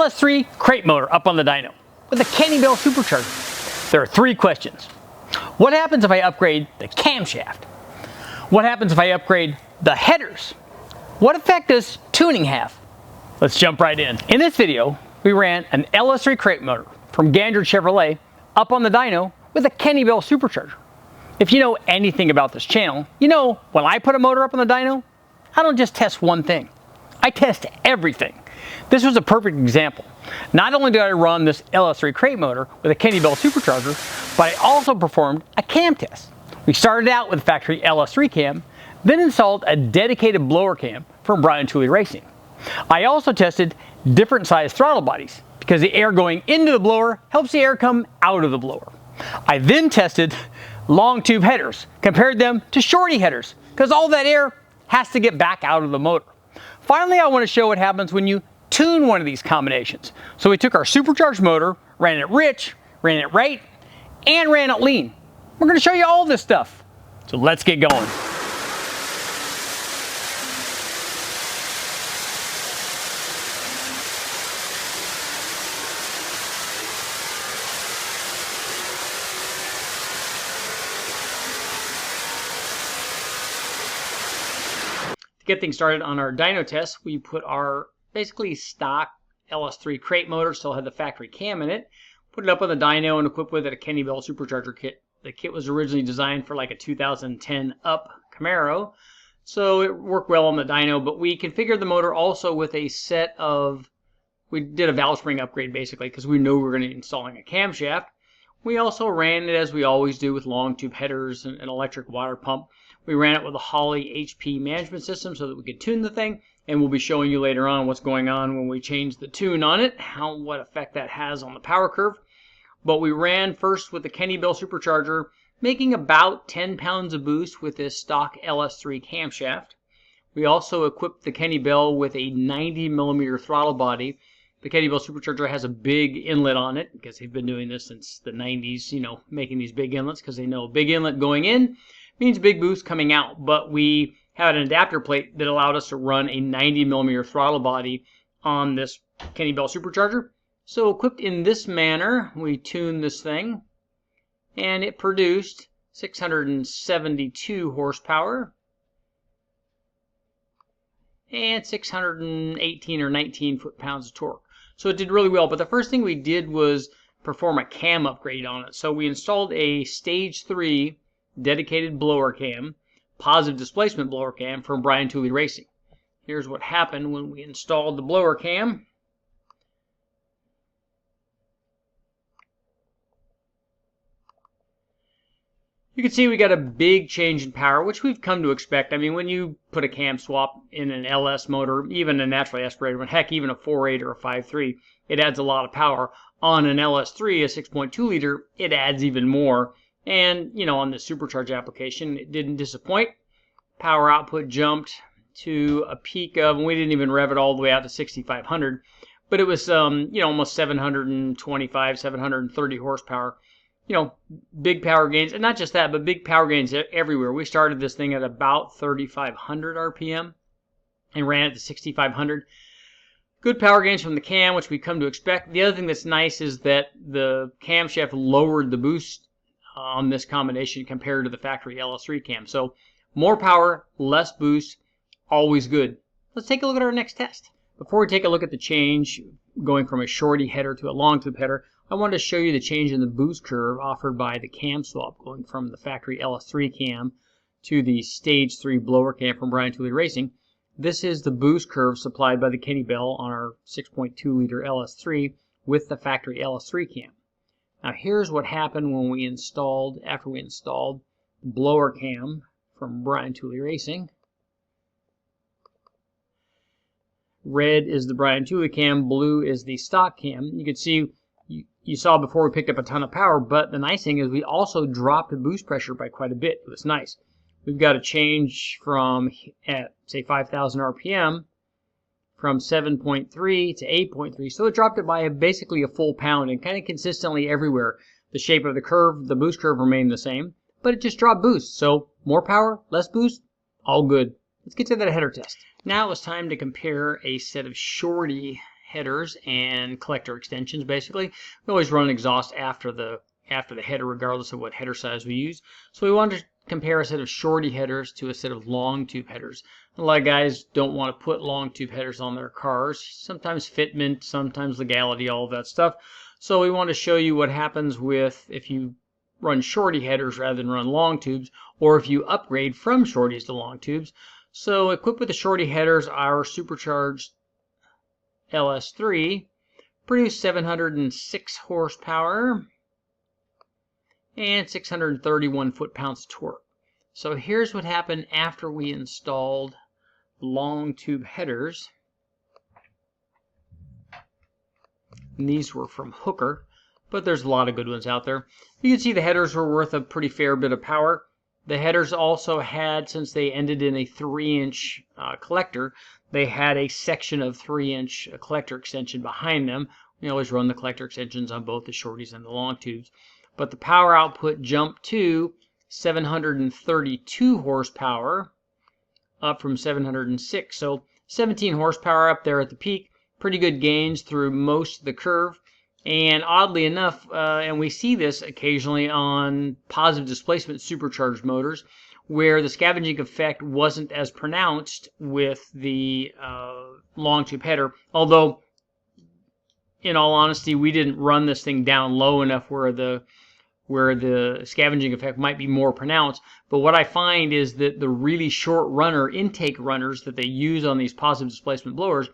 LS3 crate motor up on the dyno with a Kenne Bell Supercharger. There are 3 questions. What happens if I upgrade the camshaft? What happens if I upgrade the headers? What effect does tuning have? Let's jump right in. In this video, we ran an LS3 crate motor from Gander Chevrolet up on the dyno with a Kenne Bell Supercharger. If you know anything about this channel, you know when I put a motor up on the dyno, I don't just test one thing. I test everything. This was a perfect example. Not only did I run this LS3 crate motor with a Kenne Bell Supercharger, but I also performed a cam test. We started out with factory LS3 cam, then installed a dedicated blower cam from Brian Tooley Racing. I also tested different size throttle bodies because the air going into the blower helps the air come out of the blower. I then tested long tube headers, compared them to shorty headers because all that air has to get back out of the motor. Finally, I want to show what happens when you tune one of these combinations. So we took our supercharged motor, ran it rich, ran it right, and ran it lean. We're going to show you all this stuff. So let's get going. To get things started on our dyno test, we put our basically stock LS3 crate motor, still had the factory cam in it, put it up on the dyno and equipped with it a Kenne Bell Supercharger kit. The kit was originally designed for like a 2010 up Camaro, so it worked well on the dyno, but we configured the motor also with a set of, we did a valve spring upgrade basically because we knew we were going to be installing a camshaft. We also ran it as we always do with long tube headers and an electric water pump. We ran it with a Holley HP management system so that we could tune the thing, and we'll be showing you later on what's going on when we change the tune on it, what effect that has on the power curve. But we ran first with the Kenne Bell Supercharger, making about 10 pounds of boost with this stock LS3 camshaft. We also equipped the Kenne Bell with a 90mm throttle body. The Kenne Bell Supercharger has a big inlet on it because they've been doing this since the 90s, making these big inlets because they know big inlet going in means big boost coming out. But we had an adapter plate that allowed us to run a 90mm throttle body on this Kenne Bell Supercharger. So equipped in this manner, we tuned this thing, and it produced 672 horsepower and 618 or 19 foot-pounds of torque. So it did really well, but the first thing we did was perform a cam upgrade on it. So we installed a Stage 3 dedicated blower cam, positive displacement blower cam from Brian Tooley Racing. Here's what happened when we installed the blower cam. You can see we got a big change in power, which we've come to expect. I mean, when you put a cam swap in an LS motor, even a naturally aspirated one, heck, even a 4.8 or a 5.3, it adds a lot of power. On an LS3, a 6.2 liter, it adds even more. And, on the supercharge application, it didn't disappoint. Power output jumped to a peak of, and we didn't even rev it all the way out to 6,500, but it was, almost 725, 730 horsepower. Big power gains, and not just that, but big power gains everywhere. We started this thing at about 3,500 RPM and ran it to 6,500. Good power gains from the cam, which we come to expect. The other thing that's nice is that the camshaft lowered the boost on this combination compared to the factory LS3 cam. So more power, less boost, always good. Let's take a look at our next test. Before we take a look at the change going from a shorty header to a long tube header, I wanted to show you the change in the boost curve offered by the cam swap going from the factory LS3 cam to the Stage 3 blower cam from Brian Tooley Racing. This is the boost curve supplied by the Kenne Bell on our 6.2 liter LS3 with the factory LS3 cam. Now here's what happened when we installed, after we installed the blower cam from Brian Tooley Racing. Red is the Brian Tooley cam, blue is the stock cam. You can see, you saw before we picked up a ton of power, but the nice thing is we also dropped the boost pressure by quite a bit. It was nice. We've got a change from, at say 5,000 RPM, from 7.3 to 8.3. So it dropped it by basically a full pound, and kind of consistently everywhere. The shape of the curve, the boost curve remained the same, but it just dropped boost. So more power, less boost, all good. Let's get to that header test. Now it's time to compare a set of shorty headers and collector extensions. Basically, we always run an exhaust after the header, regardless of what header size we use. So we wanted to compare a set of shorty headers to a set of long tube headers. A lot of guys don't want to put long tube headers on their cars. Sometimes fitment, sometimes legality, all of that stuff. So we want to show you what happens with if you run shorty headers rather than run long tubes, or if you upgrade from shorties to long tubes. So equipped with the shorty headers, our Supercharged LS3 produced 706 horsepower and 631 foot-pounds of torque. So here's what happened after we installed long tube headers. And these were from Hooker, but there's a lot of good ones out there. You can see the headers were worth a pretty fair bit of power. The headers also had, since they ended in a 3-inch collector, they had a section of 3-inch collector extension behind them. We always run the collector extensions on both the shorties and the long tubes. But the power output jumped to 732 horsepower, up from 706. So 17 horsepower up there at the peak. Pretty good gains through most of the curve. And oddly enough, and we see this occasionally on positive displacement supercharged motors, where the scavenging effect wasn't as pronounced with the long tube header. Although, in all honesty, we didn't run this thing down low enough where the scavenging effect might be more pronounced. But what I find is that the really short runner intake runners that they use on these positive displacement blowers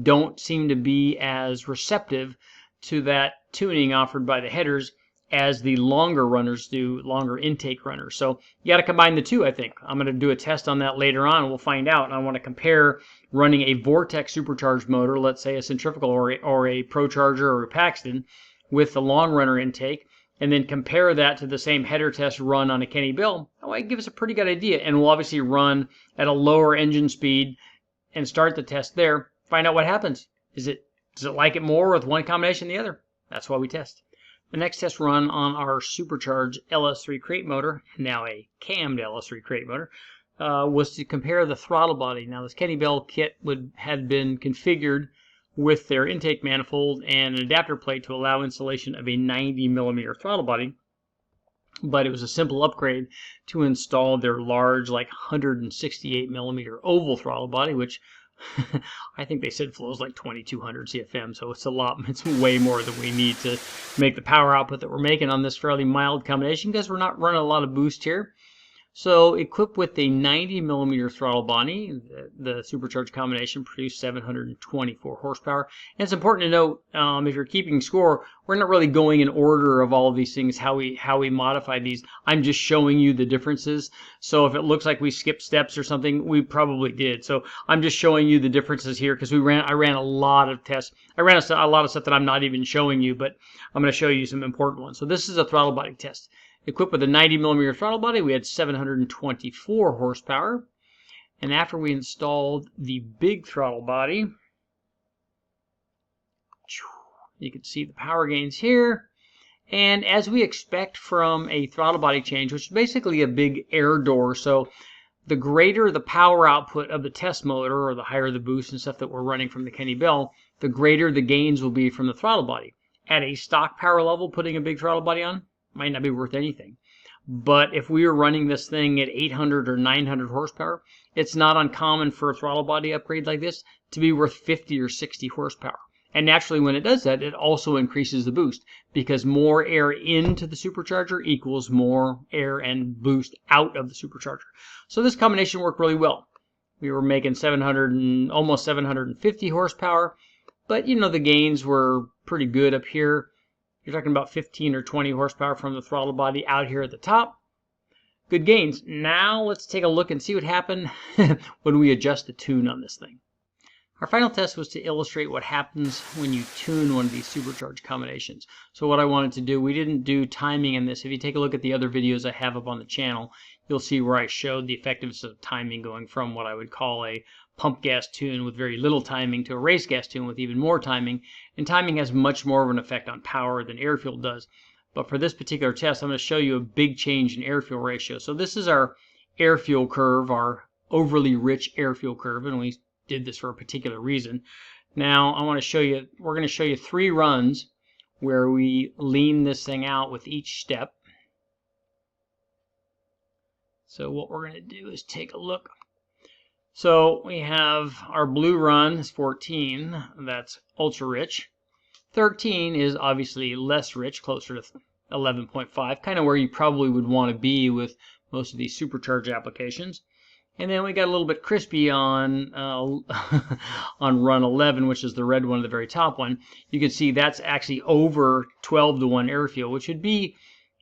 don't seem to be as receptive to that tuning offered by the headers as the longer runners do, longer intake runners. So you got to combine the two, I think. I'm going to do a test on that later on, and we'll find out. And I want to compare running a Vortex supercharged motor, let's say a centrifugal or a ProCharger or a Paxton, with the long runner intake, and then compare that to the same header test run on a Kenne Bell. That might give us a pretty good idea. And we'll obviously run at a lower engine speed and start the test there. Find out what happens. Does it like it more with one combination than the other? That's why we test. The next test run on our Supercharged LS3 crate motor, now a cammed LS3 crate motor, was to compare the throttle body. Now this Kenne Bell kit had been configured with their intake manifold and an adapter plate to allow installation of a 90mm throttle body, but it was a simple upgrade to install their large, like 168mm oval throttle body, which I think they said flows like 2200 CFM, so it's a lot. It's way more than we need to make the power output that we're making on this fairly mild combination, because we're not running a lot of boost here. So equipped with a 90mm throttle body, the supercharged combination produced 724 horsepower. And it's important to note, if you're keeping score, we're not really going in order of all of these things, how we modify these. I'm just showing you the differences. So if it looks like we skipped steps or something, we probably did. So I'm just showing you the differences here, because I ran a lot of tests. I ran a lot of stuff that I'm not even showing you, but I'm going to show you some important ones. So this is a throttle body test. Equipped with a 90mm throttle body, we had 724 horsepower. And after we installed the big throttle body, you can see the power gains here. And as we expect from a throttle body change, which is basically a big air door, so the greater the power output of the test motor, or the higher the boost and stuff that we're running from the Kenne Bell, the greater the gains will be from the throttle body. At a stock power level, putting a big throttle body on might not be worth anything. But if we were running this thing at 800 or 900 horsepower, it's not uncommon for a throttle body upgrade like this to be worth 50 or 60 horsepower. And naturally, when it does that, it also increases the boost, because more air into the supercharger equals more air and boost out of the supercharger. So this combination worked really well. We were making almost 750 horsepower, but you know, the gains were pretty good up here. You're talking about 15 or 20 horsepower from the throttle body out here at the top. Good gains. Now let's take a look and see what happened when we adjust the tune on this thing. Our final test was to illustrate what happens when you tune one of these supercharged combinations. So what I wanted to do, we didn't do timing in this. If you take a look at the other videos I have up on the channel, you'll see where I showed the effectiveness of timing going from what I would call a pump gas tune with very little timing to a race gas tune with even more timing. And timing has much more of an effect on power than air-fuel does. But for this particular test, I'm going to show you a big change in air-fuel ratio. So this is our air-fuel curve, our overly rich air-fuel curve, and we did this for a particular reason. Now I want to show you, we're going to show you 3 runs where we lean this thing out with each step. So what we're going to do is take a look. So we have our blue run is 14, that's ultra rich. 13 is obviously less rich, closer to 11.5, kind of where you probably would want to be with most of these supercharged applications. And then we got a little bit crispy on on run 11, which is the red one, the very top one. You can see that's actually over 12-to-1 airfield, which would be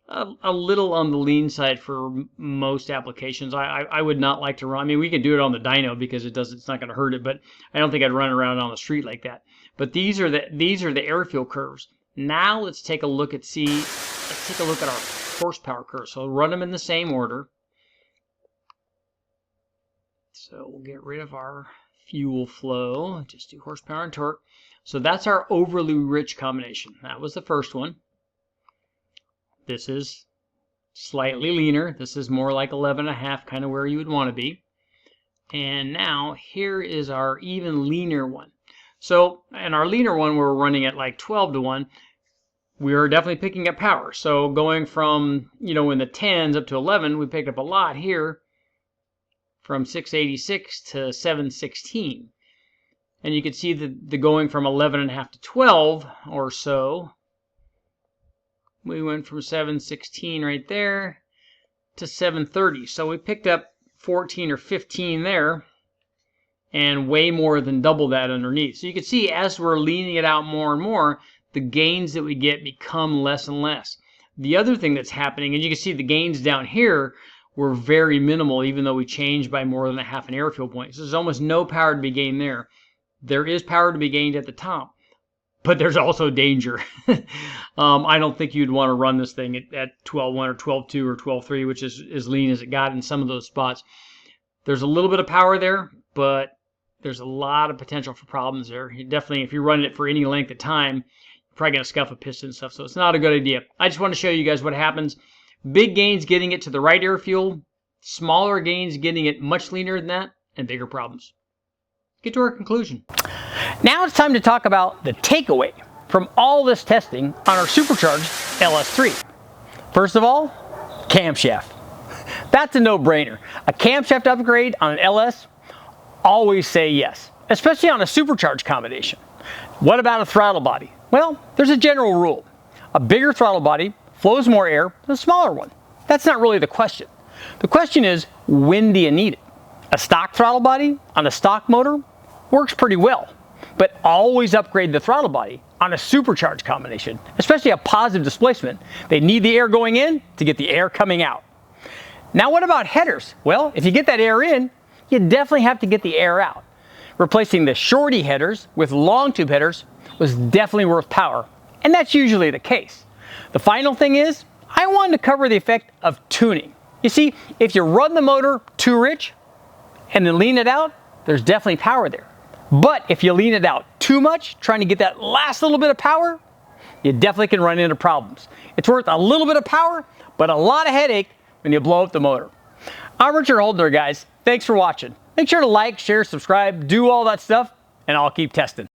a little on the lean side for most applications. I would not like to run. I mean, we can do it on the dyno because it's not going to hurt it, but I don't think I'd run around on the street like that. But these are the airfield curves. Now let's take a look at our horsepower curves. So we'll run them in the same order. So we'll get rid of our fuel flow, just do horsepower and torque. So that's our overly rich combination. That was the first one. This is slightly leaner. This is more like 11.5, kind of where you would want to be. And now here is our even leaner one. So in our leaner one, we're running at like 12-to-1. We are definitely picking up power. So going from, in the 10s up to 11, we picked up a lot here, from 686 to 716. And you can see the going from 11.5 to 12 or so. We went from 716 right there to 730. So we picked up 14 or 15 there, and way more than double that underneath. So you can see as we're leaning it out more and more, the gains that we get become less and less. The other thing that's happening, and you can see the gains down here were very minimal, even though we changed by more than a half an airfield point. So there's almost no power to be gained there. There is power to be gained at the top, but there's also danger. I don't think you'd want to run this thing at 12.1 or 12.2 or 12.3, which is as lean as it got in some of those spots. There's a little bit of power there, but there's a lot of potential for problems there. You definitely, if you're running it for any length of time, you're probably going to scuff a piston and stuff, so it's not a good idea. I just want to show you guys what happens. Big gains getting it to the right airfield, smaller gains getting it much leaner than that, and bigger problems. Get to our conclusion. Now it's time to talk about the takeaway from all this testing on our supercharged LS3. First of all, camshaft. That's a no-brainer. A camshaft upgrade on an LS, always say yes, especially on a supercharged combination. What about a throttle body? Well, there's a general rule. A bigger throttle body flows more air than a smaller one. That's not really the question. The question is, when do you need it? A stock throttle body on a stock motor works pretty well, but always upgrade the throttle body on a supercharged combination, especially a positive displacement. They need the air going in to get the air coming out. Now what about headers? Well, if you get that air in, you definitely have to get the air out. Replacing the shorty headers with long tube headers was definitely worth power, and that's usually the case. The final thing is, I wanted to cover the effect of tuning. You see, if you run the motor too rich and then lean it out, there's definitely power there. But if you lean it out too much, trying to get that last little bit of power, you definitely can run into problems. It's worth a little bit of power, but a lot of headache when you blow up the motor. I'm Richard Holdner, guys. Thanks for watching. Make sure to like, share, subscribe, do all that stuff, and I'll keep testing.